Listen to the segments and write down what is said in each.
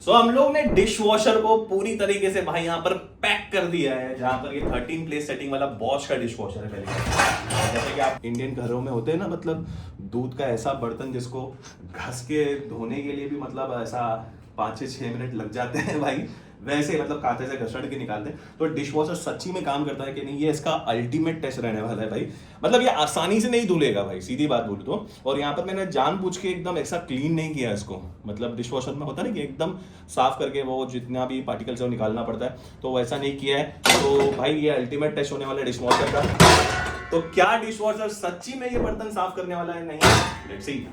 हम लोग ने डिश वॉशर को पूरी तरीके से भाई यहाँ पर पैक कर दिया है, जहां पर ये 13 प्लेस सेटिंग वाला बॉश का डिश वॉशर है। पहले जैसे कि आप इंडियन घरों में होते हैं ना, मतलब दूध का ऐसा बर्तन जिसको घस के धोने के लिए भी मतलब ऐसा 5 से 6 मिनट लग जाते हैं भाई, वैसे मतलब कांटे से घसड़ के निकालते हैं। तो डिश वॉशर सच्ची में काम करता है कि नहीं, ये इसका अल्टीमेट टेस्ट रहने वाला है भाई। मतलब ये आसानी से नहीं धुलेगा भाई, सीधी बात बोलूं तो। और यहाँ पर मैंने जानबूझ के एकदम ऐसा क्लीन नहीं किया इसको, मतलब डिश वॉशर में होता है ना कि एकदम साफ करके वो जितना भी पार्टिकल्स है वो निकालना पड़ता है, तो वैसा नहीं किया है। तो भाई ये अल्टीमेट टेस्ट होने वाला है डिश वॉशर का। तो क्या डिश वॉशर सच्ची में ये बर्तन साफ करने वाला है? नहीं, लेट्स सी।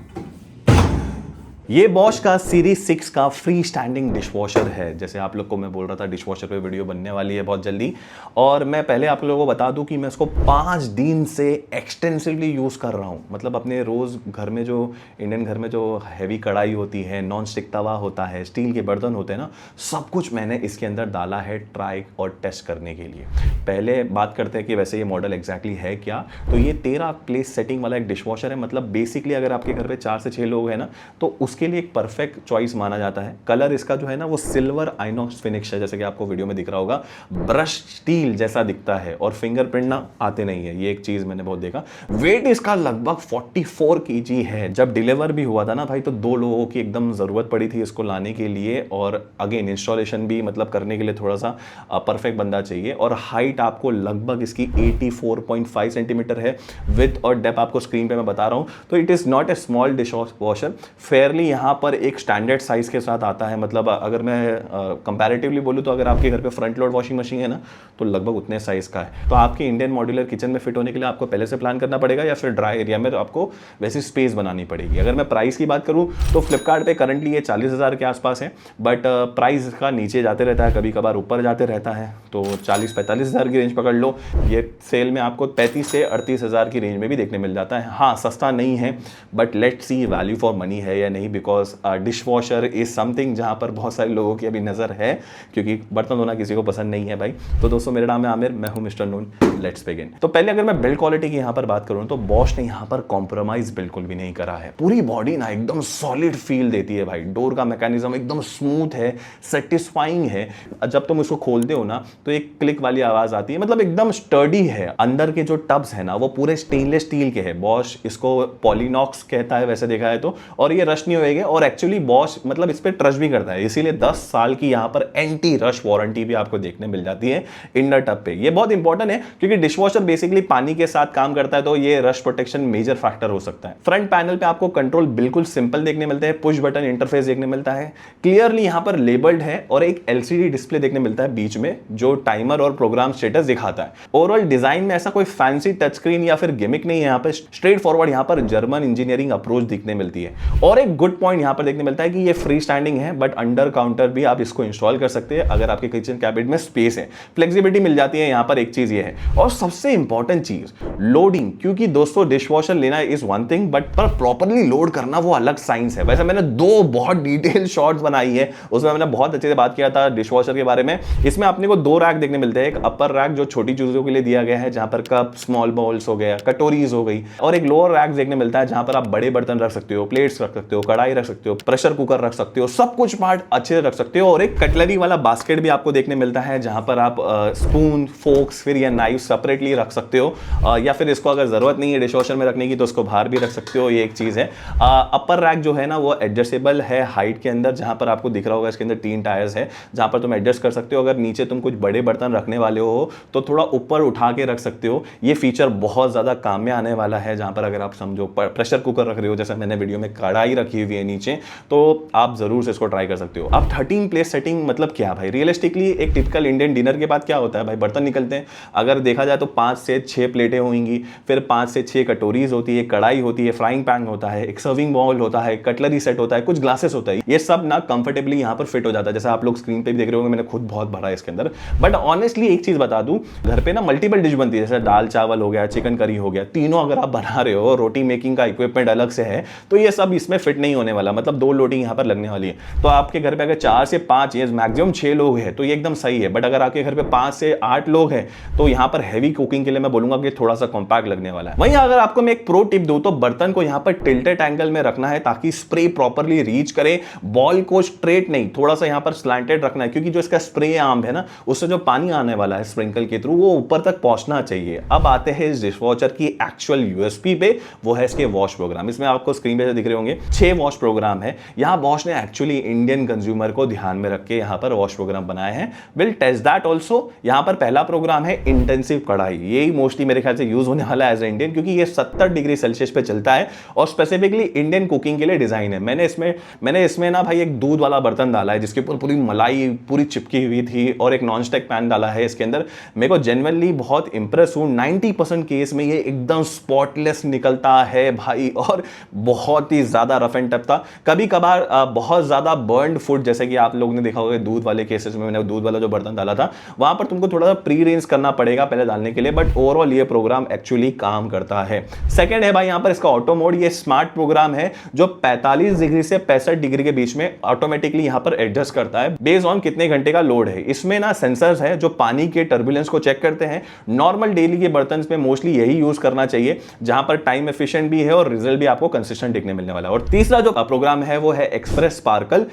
ये बॉश का सीरीज 6 का फ्री स्टैंडिंग डिशवॉशर है। जैसे आप लोग को मैं बोल रहा था, डिशवॉशर पे वीडियो बनने वाली है बहुत जल्दी। और मैं पहले आप लोगों को बता दूं कि मैं इसको 5 दिन से एक्सटेंसिवली यूज़ कर रहा हूँ। मतलब अपने रोज़ घर में जो इंडियन घर में जो हैवी कढ़ाई होती है, नॉन स्टिक तवा होता है, स्टील के बर्तन होते हैं ना, सब कुछ मैंने इसके अंदर डाला है ट्राई और टेस्ट करने के लिए। पहले बात करते हैं कि वैसे ये मॉडल एग्जैक्टली है क्या। तो ये 13 प्लेस सेटिंग वाला एक डिशवॉशर है। मतलब बेसिकली अगर आपके घर पे 4 से 6 लोग हैं ना, तो उसके लिए एक परफेक्ट चॉइस माना जाता है। कलर इसका जो है ना वो सिल्वर आइनॉक्स फिनिश है, जैसे कि आपको वीडियो में दिख रहा होगा। ब्रश स्टील जैसा दिखता है और फिंगरप्रिंट ना आते नहीं है, ये एक चीज मैंने बहुत देखा। वेट इसका लगभग 44 kg है। जब डिलीवर भी हुआ था ना भाई, तो 2 लोगों की एकदम जरूरत पड़ी थी इसको लाने के लिए। और अगेन इंस्टॉलेशन भी मतलब करने के लिए थोड़ा सा परफेक्ट बंदा चाहिए। और हाइट आपको लगभग इसकी 84.5 सेंटीमीटर है। विड्थ और डेप्थ आपको स्क्रीन पे मैं बता रहा हूं। तो it is not a small dish washer, Fairlie यहाँ पर एक स्टैंडर्ड साइज के साथ आता है। मतलब अगर मैं कंपैरेटिवली बोलूँ तो अगर आपके घर पे फ्रंट लोड वॉशिंग मशीन है ना, तो लगभग उतने साइज का है। तो आपके इंडियन मॉड्यूलर किचन में फिट होने के लिए आपको पहले से प्लान करना पड़ेगा, या फिर ड्राई एरिया में तो आपको वैसी स्पेस बनानी पड़ेगी। अगर मैं प्राइस की बात करूँ तो फ्लिपकार्ट पे करंटली ये 40,000 के आसपास है, बट प्राइस का नीचे जाते रहता है, कभी कभार ऊपर जाते रहता है। तो 40-45,000 की रेंज पकड़ लो। ये सेल में आपको 35 से 38,000 की रेंज में भी देखने मिल जाता है। हाँ, सस्ता नहीं है, but let's see value for money है या नहीं, because dish washer is something जहां पर बहुत सारे लोगों की अभी नज़र है, क्योंकि बर्तन धोना किसी को पसंद नहीं है भाई। तो दोस्तों, मेरा नाम है आमिर, मैं हूं मिस्टर नून। Let's begin. तो पहले अगर मैं बिल्ड क्वालिटी की यहां पर बात करूं तो बॉश ने यहां पर कॉम्प्रोमाइज बिल्कुल भी नहीं करा है। पूरी बॉडी ना एकदम सॉलिड फील देती है भाई। डोर का मैकेनिज्म एकदम स्मूथ है, सेटिस्फाइंग है। जब तुम इसको खोलते हो ना तो एक क्लिक वाली आवाज आती है। मतलब एकदम स्टर्डी है। अंदर के जो टब्स है ना वो पूरे स्टेनलेस स्टील के है। बॉश इसको पॉलीनॉक्स कहता है वैसे देखा है तो। और ये रश नहीं होएगा। और एक्चुअली बॉश मतलब इस पे ट्रस्ट भी करता है, इसीलिए 10 साल की यहां पर एंटी रश वारंटी भी आपको देखने मिल जाती है इनर टब पे। ये बहुत इंपॉर्टेंट है, क्योंकि डिशवॉशर बेसिकली पानी के साथ काम करता है, तो ये रश प्रोटेक्शन मेजर फैक्टर हो सकता है। फ्रंट पैनल पे आपको कंट्रोल बिल्कुल सिंपल देखने मिलते हैं। पुश बटन इंटरफेस देखने मिलता है, क्लियरली यहां पर लेबल्ड है। और एक एलसीडी डिस्प्ले देखने मिलता है बीच में, जो टाइमर और प्रोग्राम स्टेटस दिखाता है। ओवरऑल डिजाइन में ऐसा कोई फैंसी टच स्क्रीन या फिर गिमिक नहीं है। यहां पर स्ट्रेट फॉरवर्ड यहां पर जर्मन इंजीनियरिंग अप्रोच दिखने मिलती है। और एक गुड पॉइंट यहां पर देखने मिलता है कि ये फ्री स्टैंडिंग है, बट अंडर काउंटर भी आप इसको इंस्टॉल कर सकते हैं अगर आपके किचन कैबिनेट में स्पेस है। फ्लेक्सिबिलिटी मिल जाती है यहां पर, एक चीज ये है। और सबसे इंपॉर्टेंट चीज लोडिंग, क्योंकि दोस्तों डिशवॉशर लेना इज वन थिंग, बट पर प्रॉपर्ली लोड करना वो अलग साइंस है। वैसे मैंने 2 बहुत डिटेल शॉट्स बनाई है, उसमें मैंने बहुत अच्छे से बात किया था डिशवॉशर के बारे में। इसमें अपने को 2 रैक देखने मिलते हैं। एक अपर रैक जो छोटी चीजों के लिए दिया गया है, जहां पर कप, स्मॉल बाउल्स हो गया, कटोरीज हो गई। और एक लोअर रैक देखने मिलता है जहां पर आप बड़े बर्तन रख सकते हो, प्लेट्स रख सकते हो, कढ़ाई रख सकते हो, प्रेशर कुकर रख सकते हो, सब कुछ पार्ट अच्छे से रख सकते हो। और एक कटलरी वाला बास्केट भी आपको देखने मिलता है, जहां पर आप स्पून, फोक्स फिर या नाइफ सेपरेटली रख सकते हो। या फिर इसको अगर जरूरत नहीं है डिशवॉशर में रखने की तो उसको बाहर भी रख सकते हो, ये एक चीज है। अपर रैक जो है ना वो एडजस्टेबल है हाइट के अंदर, जहां पर आपको दिख रहा होगा इसके अंदर 3 टायर्स है, जहां पर तुम एडजस्ट कर सकते हो। अगर नीचे तुम कुछ बड़े बर्तन रखने वाले हो तो थोड़ा ऊपर उठा के रख सकते हो। ये फीचर बहुत ज्यादा काम में आने वाला है, जहां पर अगर आप समझो प्रेशर कुकर रख रहे हो, जैसे मैंने वीडियो में कढ़ाई रखी हुई है नीचे, तो आप जरूर से इसको ट्राई कर सकते हो। अब 13 प्लेस सेटिंग मतलब क्या भाई? रियलिस्टिकली एक टिपिकल इंडियन डिनर के बाद क्या होता है भाई? बर्तन निकलते हैं। अगर देखा जाए तो 5 से 6 प्लेटें होंगी, फिर 5 से 6 कटोरीज होती है, कढ़ाई होती है, फ्राइंग पैन होता है, एक सर्विंग बाउल होता है, कटलरी सेट होता है, कुछ ग्लासेस होता है। ये सब ना कंफर्टेबली यहाँ पर फिट हो जाता है, जैसे आप लोग स्क्रीन पे भी देख रहे होंगे। मैंने खुद बहुत भरा है इसके अंदर। बट ऑनेस्टली एक चीज बता दूं, घर पे ना मल्टीपल डिश बनती है, जैसे दाल चावल हो गया, चिकन करी हो गया, तीनों अगर आप बना रहे हो, रोटी मेकिंग का इक्विपमेंट अलग से है, तो ये सब इसमें फिट नहीं होने वाला, मतलब 2 लोडिंग यहाँ पर लगने वाली है। तो आपके घर पे अगर 4 से 5 या मैक्सिमम 6 लोग हैं तो ये एकदम सही है, बट अगर आपके घर पे 5 से 8 लोग हैं तो यहाँ पर हैवी कुकिंग के लिए मैं बोलूंगा कि थोड़ा सा कॉम्पैक्ट लगने वाला है। वहीं अगर आपको मैं एक प्रो टिप दूं तो बर्तन को यहाँ पर टिल्टेड एंगल में रखना है ताकि स्प्रे प्रॉपरली रीच करे, बॉल को स्ट्रेट नहीं, थोड़ा सा यहाँ पर स्लैंटेड रखना है, क्योंकि जो इसका स्प्रे आर्म है ना, उससे जो पानी आने वाला है स्प्रिंकल के थ्रू वो ऊपर तक पहुंचना चाहिए। अब आते हैं इस डिशवॉशर की एक्चुअल यूएसपी पे, वो है इसके वॉश प्रोग्राम। इसमें आपको स्क्रीन पे दिख रहे होंगे 6 वॉश प्रोग्राम है। यहाँ बॉश ने एक्चुअली इंडियन कंज्यूमर को ध्यान में रख के यहाँ पर वॉश प्रोग्राम बनाए हैं। Will test that also. यहाँ पर पहला प्रोग्राम है इंटेंसिव कढ़ाई, यही मोस्टली मेरे ख्याल से यूज होने वाला है एज ए इंडियन, क्योंकि ये 70 डिग्री सेल्सियस पे चलता है और स्पेसिफिकली इंडियन कुकिंग के लिए डिजाइन है। मैंने इसमें ना भाई एक दूध वाला बर्तन डाला है जिसके ऊपर पूरी मलाई पूरी चिपकी हुई थी, और एक नॉन स्टिक पैन डाला है इसके अंदर। मेरे को जेन्युइनली बहुत इंप्रेस हूं, 90% केस में ये एकदम स्पॉटलेस निकलता है भाई, और बहुत ही ज्यादा रफ एंड टफ था। कभी कभार बहुत ज्यादा बर्न्ड फूड, जैसे कि आप लोग ने देखा होगा दूध वाले केसेस में, मैंने दूध वाला जो बर्तन डाला था वहां पर तुमको थोड़ा सा प्री रेंज करना पड़ेगा पहले डालने के लिए, बट ओवरऑल ये प्रोग्राम एक्चुअली काम करता है। सेकंड है भाई यहाँ पर इसका ऑटो मोड। ये स्मार्ट प्रोग्राम है जो 45 डिग्री से 65 डिग्री के बीच में ऑटोमेटिकली यहाँ पर एडजस्ट करता है बेस्ड ऑन कितने घंटे का लोड है। इसमें ना सेंसर्स है जो पानी के टर्बुलेंस को चेक करते हैं। नॉर्मल डेली के बर्तन में मोस्टली यही यूज करना चाहिए, जहां पर टाइम एफिशिएंट भी है और रिजल्ट भी आपको कंसिस्टेंट दिखने मिलने वाला है। और तीसरा जो प्रोग्राम है वो है एक्सप्रेस स्पार्कल।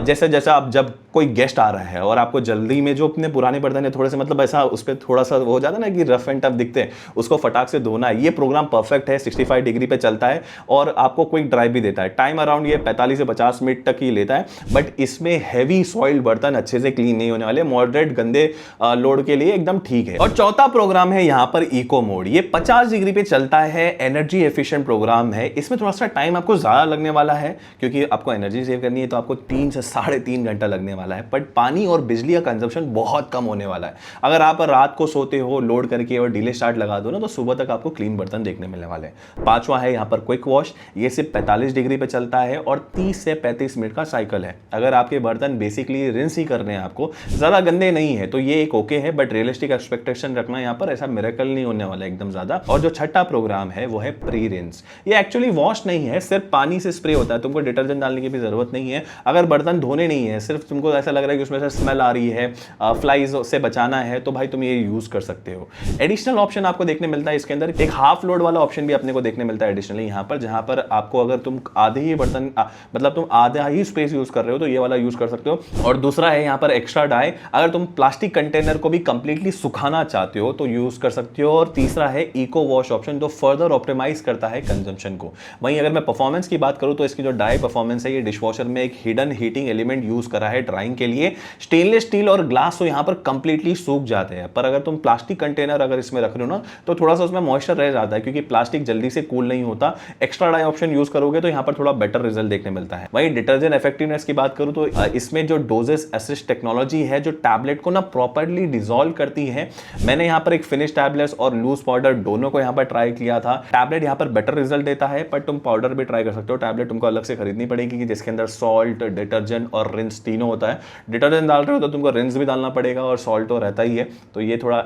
जैसे जैसा आप जब कोई गेस्ट आ रहा है और आपको जल्दी में जो अपने पुराने बर्तन है थोड़े से मतलब ऐसा उस पर थोड़ा सा हो जाता है ना कि रफ एंड टफ दिखते हैं, उसको फटाक से धोना है। ये प्रोग्राम परफेक्ट है, 65 डिग्री पे चलता है और आपको क्विक ड्राइव भी देता है। टाइम अराउंड ये 45 से 50 मिनट तक ही लेता है, बट इसमें हैवी सॉइल्ड बर्तन अच्छे से क्लीन नहीं होने वाले, मॉडरेट गंदे लोड के लिए एकदम ठीक है। और चौथा प्रोग्राम है यहाँ पर इको मोड। ये 50 डिग्री पे चलता है, एनर्जी एफिशिएंट प्रोग्राम है। इसमें थोड़ा सा टाइम आपको ज्यादा लगने वाला है क्योंकि आपको एनर्जी सेव करनी है, तो आपको 3 से 3.5 घंटा लगने वाला है, बट पानी और बिजली का कंजप्शन बहुत कम होने वाला है। अगर आप रात को सोते हो लोड करके और डिले स्टार्ट लगा दो ना, तो सुबह तक आपको क्लीन बर्तन देखने मिलने वाले हैं। पांचवा है यहाँ पर क्विक वॉश। ये सिर्फ 45 डिग्री पे चलता है और 30 से 35 मिनट का साइकिल है। अगर आपके बर्तन बेसिकली रिंस ही करने हैं, आपको ज्यादा गंदे नहीं है, तो ये एक ओके है, बट रियलिस्टिक एक्सपेक्टेशन रखना यहाँ पर, ऐसा मिरेकल नहीं होने वाला एकदम ज्यादा। और जो छठा प्रोग्राम है वो है प्री रिंस। ये एक्चुअली वॉश नहीं है, सिर्फ पानी से स्प्रे होता है, तुमको डिटर्जेंट डालने की भी जरूरत नहीं है। अगर बर्तन धोने नहीं है, सिर्फ तुमको ऐसा लग रहा है कि उसमें से स्मेल आ रही है, फ्लाइज से बचाना है, तो भाई तुम ये यूज कर सकते हो। एडिशनल ऑप्शन आपको देखने मिलता है इसके अंदर, एक हाफ लोड वाला ऑप्शन भी अपने को देखने मिलता है एडिशनली यहाँ पर, जहां पर आपको अगर तुम आधे ही बर्तन मतलब तुम आधा ही स्पेस यूज कर रहे हो तो ये वाला यूज कर सकते हो। और दूसरा है यहाँ पर एक्स्ट्रा डाई, अगर तुम प्लास्टिक कंटेनर को भी कंप्लीटली सुखाना चाहते हो तो यूज कर सकते हो। और तीसरा है इको वॉश ऑप्शन, जो फर्दर ऑप्टिमाइज करता है कंजम्पशन को। वहीं अगर मैं परफॉर्मेंस की बात करूं तो इसकी जो डाई परफॉर्मेंस है, ये डिशवॉशर में एक हिडन हीटिंग एलिमेंट यूज करा है ड्राइंग के लिए। स्टेनलेस स्टील और ग्लास तो यहाँ पर कंप्लीटली सूख जाते हैं, पर अगर तुम प्लास्टिक कंटेनर अगर इसमें रख रहे हो ना, तो थोड़ा सा उसमें मॉइस्चर रह जाता है क्योंकि प्लास्टिक जल्दी से कूल नहीं होता। एक्स्ट्रा डाई ऑप्शन यूज करोगे तो यहाँ पर थोड़ा बेटर रिजल्ट देखने मिलता है। वहीं डिटर्जेंट इफेक्टिवनेस की बात करूं तो इसमें जो डोजेस असिस्ट टेक्नोलॉजी है, जो टैबलेट को ना प्रॉपर्ली डिसॉल्व करती है। मैंने यहाँ पर एक फिनिश टैबलेट्स और लूज पाउडर दोनों को यहाँ पर ट्राई किया था। टैबलेट यहाँ पर बेटर रिजल्ट देता है, पर तुम पाउडर भी ट्राई कर सकते हो। टैबलेट तुमको अलग से खरीदनी पड़ेगी जिसके अंदर सॉल्ट, डिटर्जेंट और रिंस तीनों होता है। डिटर्जेंट डाल रहे हो तो तुमको रिंस भी डालना पड़ेगा और सॉल्ट तो रहता ही है, तो ये थोड़ा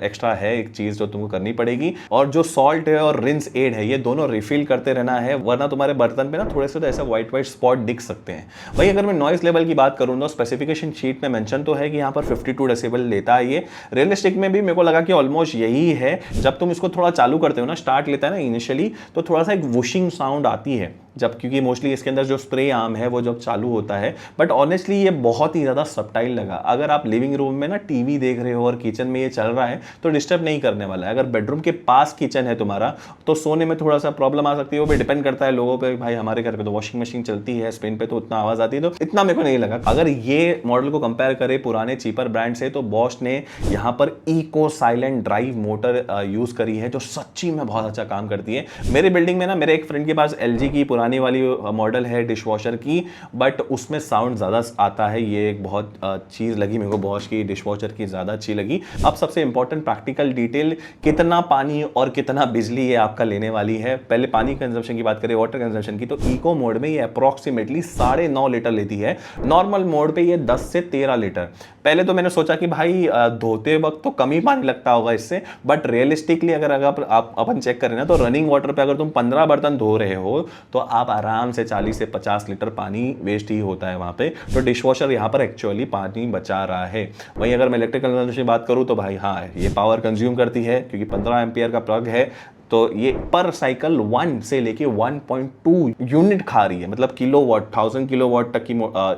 एक्स्ट्रा है एक चीज जो तुमको करनी पड़ेगी। और जो सॉल्ट है और रिंस एड है, ये दोनों रिफिल करते रहना है, वरना तुम्हारे बर्तन पे ना थोड़े से तो ऐसा व्हाइट स्पॉट दिख सकते हैं। वहीं अगर मैं नॉइस लेवल की बात करूं तो स्पेसिफिकेशन शीट में मेंशन तो है कि यहाँ पर 52 डेसिबल लेता है ये। रियलिस्टिक में भी मेरे को लगा कि ऑलमोस्ट यही है। जब तुम इसको थोड़ा चालू करते हो ना, स्टार्ट लेता है ना इनिशियली, तो थोड़ा सा एक वुशिंग साउंड आती है जब, क्योंकि मोस्टली इसके अंदर जो स्प्रे आर्म है वो जब चालू होता है, बट ऑनेस्टली ये बहुत ही ज्यादा सबटाइल लगा। अगर आप लिविंग रूम में ना टीवी देख रहे हो और किचन में ये चल रहा है तो डिस्टर्ब नहीं करने वाला है। अगर बेडरूम के पास किचन है तुम्हारा तो सोने में थोड़ा सा प्रॉब्लम आ सकती है, वो भी डिपेंड करता है लोगों पे। भाई हमारे घर पे तो वॉशिंग मशीन चलती है, स्पिन पे तो उतना आवाज आती है, तो इतना मेरे को नहीं लगा। अगर ये मॉडल को कंपेयर करें पुराने चीपर ब्रांड से, तो बॉश ने यहाँ पर eco silent drive motor use करी है, जो सच्ची में बहुत अच्छा काम करती है। मेरे बिल्डिंग में ना मेरे एक फ्रेंड के पास LG की पुरानी वाली मॉडल है डिशवॉशर की, बट उसमें साउंड ज्यादा आता है। ये एक बहुत चीज लगी मेरे को बॉश की डिशवॉशर की, ज्यादा अच्छी लगी। अब सबसे इंपॉर्टेंट प्रैक्टिकल डिटेल, कितना पानी और कितना बिजली ये आपका लेने वाली है। पहले पानी कंजम्पशन की बात करें, वाटर कंजम्पशन की, तो इको मोड में ये अप्रोक्सीमेटली 9.5 लीटर लेती है। नॉर्मल मोड पे ये 10 से 13 लीटर। पहले तो मैंने सोचा कि भाई धोते वक्त तो कम ही पानी लगता होगा इससे, बट रियलिस्टिकली अगर आप अपन चेक करें ना तो रनिंग वाटर पे अगर तुम 15 बर्तन धो रहे हो तो आप आराम से 40 से 50 लीटर पानी वेस्ट ही होता है वहां पे। तो डिश वॉशर यहाँ पर एक्चुअली पानी बचा रहा है। वहीं अगर मैं इलेक्ट्रिकल कंजम्पशन की बात करूँ तो भाई हाँ, ये पावर कंज्यूम करती है क्योंकि 15 एम्पियर का प्लग है, तो ये पर साइकिल 1 से लेके 1.2 यूनिट खा रही है, मतलब किलोवाट, 1000 किलोवाट तक की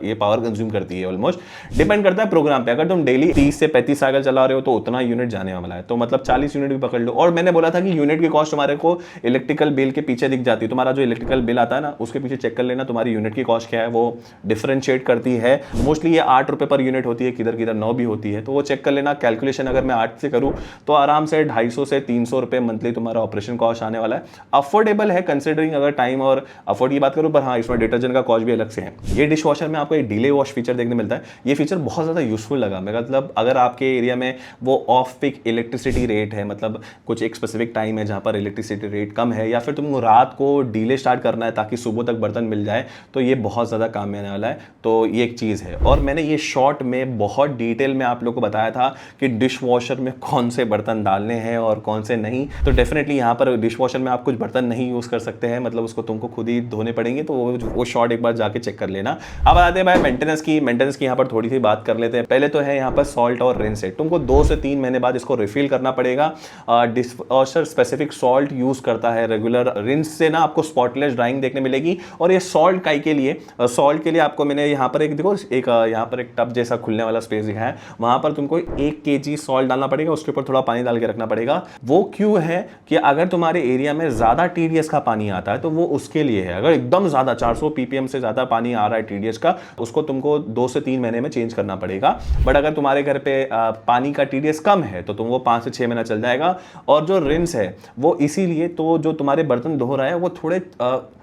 ये पावर कंज्यूम करती है ऑलमोस्ट। डिपेंड करता है प्रोग्राम पे, अगर तुम डेली 30 से 35 साइकिल चला रहे हो तो उतना यूनिट जाने वाला है, तो मतलब 40 यूनिट भी पकड़ लो। और मैंने बोला था कि यूनिट की कॉस्ट तुम्हारे को इलेक्ट्रिकल बिल के पीछे दिख जाती है। तुम्हारा जो इलेक्ट्रिकल बिल आता है ना उसके पीछे चेक कर लेना तुम्हारी यूनिट की कॉस्ट क्या है, वो डिफरेंशिएट करती है। मोस्टली ये 8 रुपए पर यूनिट होती है, किधर किधर 9 भी होती है, तो वो चेक कर लेना। कैलकुलेशन अगर मैं 8 से करूँ तो आराम से 250 से 300 रुपए मंथली तुम्हारा ऑपरेशन कॉस्ट आने वाला है। अफोर्डेबल है कंसिडरिंग अगर टाइम और अफोर्ड की बात करूं, पर हाँ इसमें डिटर्जेंट का कॉस्ट भी अलग से है। ये डिश वॉशर में आपको एक डिले वॉश फीचर देखने मिलता है। ये फीचर बहुत ज्यादा यूजफुल लगा, मतलब अगर आपके एरिया में वो ऑफ पिक इलेक्ट्रिसिटी रेट है, मतलब कुछ एक स्पेसिफिक टाइम है जहां पर इलेक्ट्रिसिटी रेट कम है, या फिर तुमको रात को डिले स्टार्ट करना है ताकि सुबह तक बर्तन मिल जाए, तो ये बहुत ज्यादा काम में आने वाला है। तो ये एक चीज है। और मैंने ये शॉर्ट में बहुत डिटेल में आप लोग को बताया था कि डिश वॉशर में कौन से बर्तन डालने हैं और कौन से नहीं। तो डेफिनेटली यहाँ पर डिश वॉशर में आप कुछ बर्तन नहीं यूज कर सकते हैं, मतलब उसको तुमको खुद ही धोने पड़ेंगे, तो वो शॉर्ट एक बार जाके चेक कर लेना। अब आते हैं भाई मेंटेनेंस की यहाँ पर थोड़ी सी बात कर लेते हैं। पहले तो है यहाँ पर सॉल्ट और रिंस है, तुमको 2 से 3 महीने बाद इसको रिफिल करना पड़ेगा। Dish washer specific salt use करता है, रेगुलर रिंस से ना आपको स्पॉटलेस ड्राइंग देखने मिलेगी। और ये सॉल्ट काई के लिए, सॉल्ट के लिए आपको मैंने यहाँ पर एक देखो एक यहाँ पर एक टब जैसा खुलने वाला स्पेस दिखा है, वहां पर तुमको 1 kg सॉल्ट डालना पड़ेगा, उसके ऊपर थोड़ा पानी डाल के रखना पड़ेगा। वो क्यों है कि अगर तुम्हारे एरिया में ज्यादा टीडीएस का पानी आता है तो वो उसके लिए है। अगर एकदम ज्यादा 400 पीपीएम से ज्यादा पानी आ रहा है टीडीएस का, उसको तुमको 2 से 3 महीने में चेंज करना पड़ेगा। बट अगर तुम्हारे घर पे पानी का टीडीएस कम है तो तुमको 5 से 6 महीना चल जाएगा। और जो रिंस है वो इसीलिए, तो जो तुम्हारे बर्तन धो रहा है वो थोड़े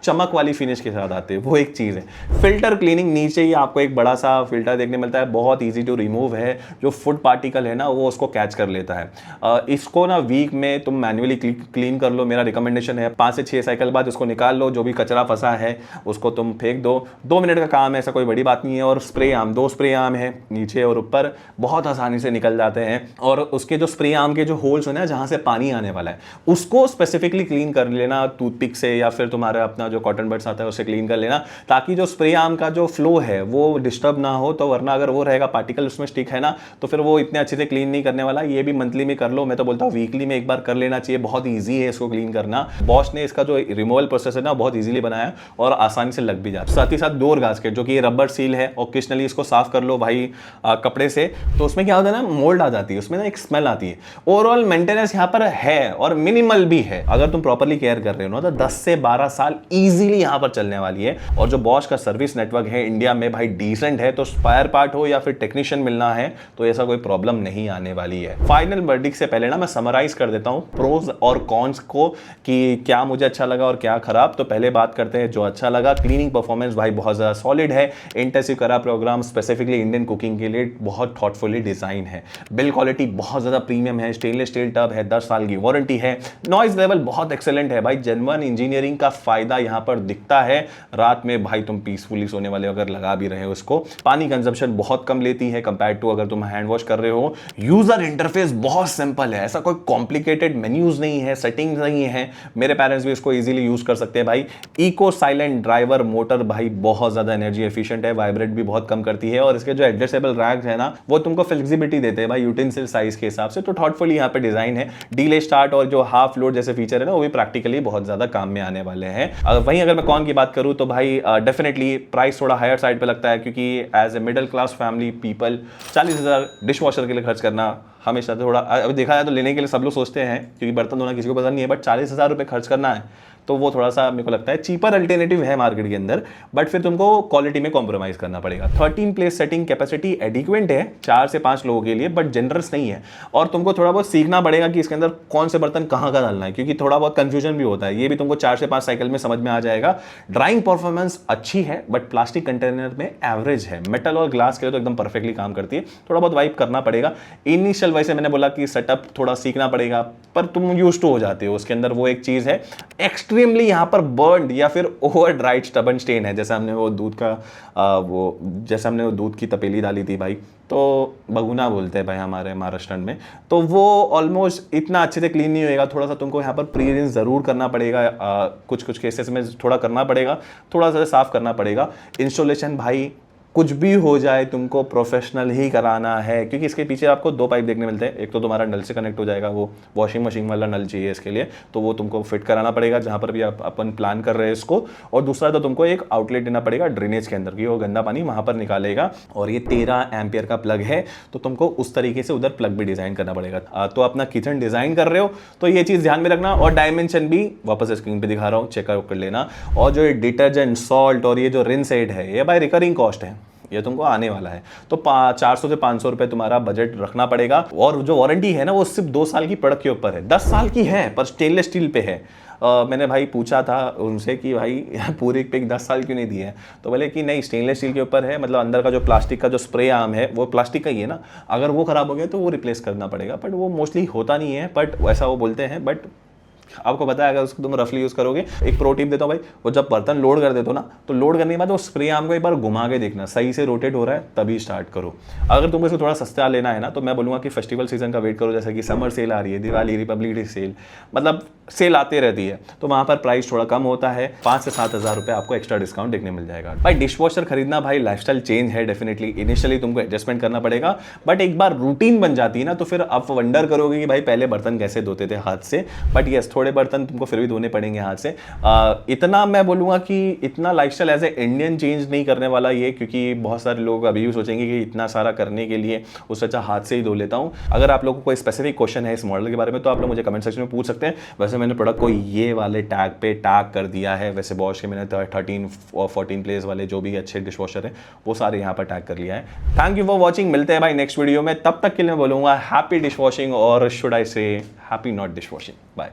चमक वाली फिनिश के साथ आते हैं, वो एक चीज है। फिल्टर क्लीनिंग, नीचे ही आपको एक बड़ा सा फिल्टर देखने मिलता है, बहुत ईजी टू रिमूव है। जो फूड पार्टिकल है ना वो उसको कैच कर लेता है। इसको ना वीक में तुम मैन्युअली क्लीन कर लो, मेरा रिकमेंडेशन है। 5 से 6 साइकिल बाद उसको निकाल लो, जो भी कचरा फंसा है उसको तुम फेंक दो। 2 मिनट का काम है, ऐसा कोई बड़ी बात नहीं है। और स्प्रे आर्म, 2 स्प्रे आर्म है नीचे और ऊपर, बहुत आसानी से निकल जाते हैं। और उसके जो स्प्रे आर्म के जो होल्स है ना जहां से पानी आने वाला है उसको स्पेसिफिकली क्लीन कर लेना टूथपिक से, या फिर तुम्हारा अपना जो कॉटन बड्स आता है उससे क्लीन कर लेना, ताकि जो स्प्रे आर्म का जो फ्लो है वो डिस्टर्ब ना हो। तो वरना अगर वो रहेगा पार्टिकल उसमें स्टिक है ना, तो फिर वो इतने अच्छे से क्लीन नहीं करने वाला। ये भी मंथली में कर लो, मैं तो बोलता हूँ वीकली में एक बार कर लेना चाहिए, बहुत ईजी है इसको क्लीन करना। बॉश ने इसका जो रिमूवल प्रोसेस है ना बहुत इजीली बनाया और आसानी से लग भी जाता है। साथ ही साथ डोर गास्केट जो कि ये रबर सील है, ओकेजनली इसको साफ कर लो भाई कपड़े से, तो उसमें क्या होता है ना, मोल्ड आ जाती है, उसमें ना एक स्मेल आती है। ओवरऑल मेंटेनेंस यहाँ पर है और मिनिमल भी है। अगर तुम प्रॉपर्ली केयर कर रहे हो ना तो 10 से 12 साल इजीली यहाँ पर चलने वाली है। और जो बॉश का सर्विस नेटवर्क है इंडिया में भाई डिसेंट है, तो स्पायर पार्ट हो या फिर टेक्नीशियन मिलना है तो ऐसा कोई प्रॉब्लम नहीं आने वाली है। फाइनल वर्डिक्ट से पहले ना मैं समराइज कर देता हूँ प्रोज और कॉन्स को कि क्या मुझे अच्छा लगा और क्या खराब। तो पहले बात करते हैं जो अच्छा लगा। क्लीनिंग परफॉर्मेंस भाई बहुत ज्यादा सॉलिड है। इंटेंसिव करा प्रोग्राम स्पेसिफिकली इंडियन कुकिंग के लिए बहुत थॉटफुली डिजाइन है। बिल्ड क्वालिटी बहुत ज्यादा प्रीमियम है। स्टेनलेस स्टील टब है, 10 साल की वारंटी है। नॉइज लेवल बहुत एक्सेलेंट है भाई, जेन्युइन इंजीनियरिंग का फायदा यहां पर दिखता है। रात में भाई तुम पीसफुली सोने वाले अगर लगा भी रहे हो इसको। पानी कंजप्शन बहुत कम लेती है कंपेयर टू अगर तुम हैंड वॉश कर रहे हो। यूजर इंटरफेस बहुत सिंपल है, ऐसा कोई कॉम्प्लिकेटेड मेन्यूज नहीं है, सेटिंग्स नहीं है। मेरे पेरेंट्स भी इसको इजीली यूज कर सकते हैं भाई। इको साइलेंट ड्राइवर मोटर भाई बहुत ज्यादा एनर्जी एफिशिएंट है, वाइब्रेट भी बहुत कम करती है। और इसके जो एडजस्टेबल रैक्स है ना वो तुमको फ्लेक्सिबिलिटी देते हैं भाई यूटेंसिल साइज के हिसाब से। तो थॉटफुली यहाँ पे डिजाइन है। डीले स्टार्ट और जो हाफ लोड जैसे फीचर है ना वो भी प्रैक्टिकली बहुत ज्यादा काम में आने वाले हैं। वहीं अगर मैं कॉन की बात करूं तो भाई डेफिनेटली प्राइस थोड़ा हायर साइड पे लगता है, क्योंकि as a middle class family people 40,000 dish washer के लिए खर्च करना हमेशा थोड़ा, अभी देखा जाए तो लेने के लिए सब लोग सोचते हैं क्योंकि बर्तन धोना किसी को पसंद नहीं है, बट 40,000 रुपये खर्च करना है तो वो थोड़ा सा मेरे को लगता है चीपर अल्टरनेटिव है मार्केट के अंदर। बट फिर तुमको क्वालिटी में कॉम्प्रोमाइज करना पड़ेगा। 13 प्लेस सेटिंग कैपेसिटी एडिक्वेंट है 4 से 5 लोगों के लिए, बट जनरस नहीं है। और तुमको थोड़ा बहुत सीखना पड़ेगा कि इसके अंदर कौन से बर्तन कहाँ का डालना है, क्योंकि थोड़ा बहुत कंफ्यूजन भी होता है। ये भी तुमको 4 से 5 साइकिल में समझ में आ जाएगा। ड्राइंग परफॉर्मेंस अच्छी है बट प्लास्टिक कंटेनर में एवरेज है। मेटल और ग्लास के लिए तो एकदम परफेक्टली काम करती है, थोड़ा बहुत वाइप करना पड़ेगा इनिशियल। वैसे मैंने बोला कि सेटअप थोड़ा सीखना पड़ेगा, पर तुम यूज्ड टू हो जाते हो उसके अंदर, वो एक चीज है। एक्सट्रीम एक्सट्रीमली यहाँ पर बर्न्ड या फिर ओवर ड्राइड स्टबन स्टेन है, जैसे हमने वो दूध का जैसे हमने वो दूध की तपेली डाली थी भाई, तो बगुना बोलते हैं भाई हमारे महाराष्ट्र में, तो वो ऑलमोस्ट इतना अच्छे से क्लीन नहीं होएगा। थोड़ा सा तुमको यहाँ पर प्री रिंस ज़रूर करना पड़ेगा, कुछ कुछ केसेस में थोड़ा करना पड़ेगा, थोड़ा सा साफ करना पड़ेगा। इंस्टॉलेशन भाई कुछ भी हो जाए तुमको प्रोफेशनल ही कराना है, क्योंकि इसके पीछे आपको 2 पाइप देखने मिलते हैं। एक तो तुम्हारा नल से कनेक्ट हो जाएगा, वो वॉशिंग मशीन वाला नल चाहिए इसके लिए, तो वो तुमको फिट कराना पड़ेगा जहाँ पर भी अपन प्लान कर रहे हैं इसको। और दूसरा तो तुमको एक आउटलेट देना पड़ेगा ड्रेनेज के अंदर, कि वो गंदा पानी वहाँ पर निकालेगा। और ये 13 एम्पियर का प्लग है, तो तुमको उस तरीके से उधर प्लग भी डिज़ाइन करना पड़ेगा। तो अपना किचन डिज़ाइन कर रहे हो तो ये चीज़ ध्यान में रखना। और डायमेंशन भी वापस स्क्रीन पर दिखा रहा हूँ, चेकआउट कर लेना। और जो डिटर्जेंट, सॉल्ट और ये जो रिन सेट है, ये भाई रिकरिंग कॉस्ट है, ये तुमको आने वाला है, तो 400 से 500 रुपए तुम्हारा बजट रखना पड़ेगा। और जो वारंटी है ना, वो सिर्फ 2 साल की प्रोडक्ट के ऊपर है, 10 साल की है पर स्टेनलेस स्टील पे है। मैंने भाई पूछा था उनसे कि भाई पूरे पे 10 साल क्यों नहीं दिए हैं, तो बोले कि नहीं स्टेनलेस स्टील के ऊपर है, मतलब अंदर का जो प्लास्टिक का जो स्प्रे आर्म है वो प्लास्टिक का ही है ना, अगर वो खराब हो गया तो वो रिप्लेस करना पड़ेगा। बट वो मोस्टली होता नहीं है, बट ऐसा वो बोलते हैं। बट आपको पता है अगर उसको तुम रफली यूज़ करोगे, एक प्रो टिप देता हूँ भाई, वो जब बर्तन लोड कर देते हो ना, तो लोड करने के बाद वो स्प्रे आर्म को एक बार घुमा के देखना सही से रोटेट हो रहा है, तभी स्टार्ट करो। अगर तुमको इसको थोड़ा सस्ता लेना है ना, तो मैं बोलूँगा कि फेस्टिवल सीजन का वेट करो, जैसे कि समर सेल आ रही है, दिवाली, रिपब्लिक डे सेल, मतलब सेल आती रहती है, तो वहाँ पर प्राइस थोड़ा कम होता है, 5 से 7 हज़ार रुपये आपको एक्स्ट्रा डिस्काउंट देखने मिल जाएगा। भाई डिश वॉशर खरीदना भाई लाइफस्टाइल चेंज है, डेफिनेटली इनिशियली तुमको एडजस्टमेंट करना पड़ेगा, बट एक बार रूटीन बन जाती है ना, तो फिर आप वंडर करोगे कि भाई पहले बर्तन कैसे धोते थे हाथ से। बट यस, थोड़े बर्तन तुमको फिर भी धोने पड़ेंगे हाथ से। इतना मैं बोलूँगा कि इतना lifestyle as a Indian change नहीं करने वाला ये, क्योंकि बहुत सारे लोग अभी भी सोचेंगे कि इतना सारा करने के लिए उससे अच्छा हाथ से ही धो लेता हूँ। अगर आप लोगों को कोई स्पेसिफिक क्वेश्चन है इस मॉडल के बारे में, तो आप लोग मुझे कमेंट सेक्शन में पूछ सकते हैं। वैसे मैंने प्रोडक्ट को ये वाले टैग पे टैग कर दिया है, वैसे बॉश के मैंने 13 और 14 प्लेस वाले जो भी अच्छे डिश वॉशर हैं वो सारे यहाँ पर टैग कर लिया है। थैंक यू फॉर वॉचिंग, मिलते हैं भाई नेक्स्ट वीडियो में, तब तक के लिए मैं बोलूँगा हैप्पी डिश वॉशिंग, और should I say happy not dish washing. Bye.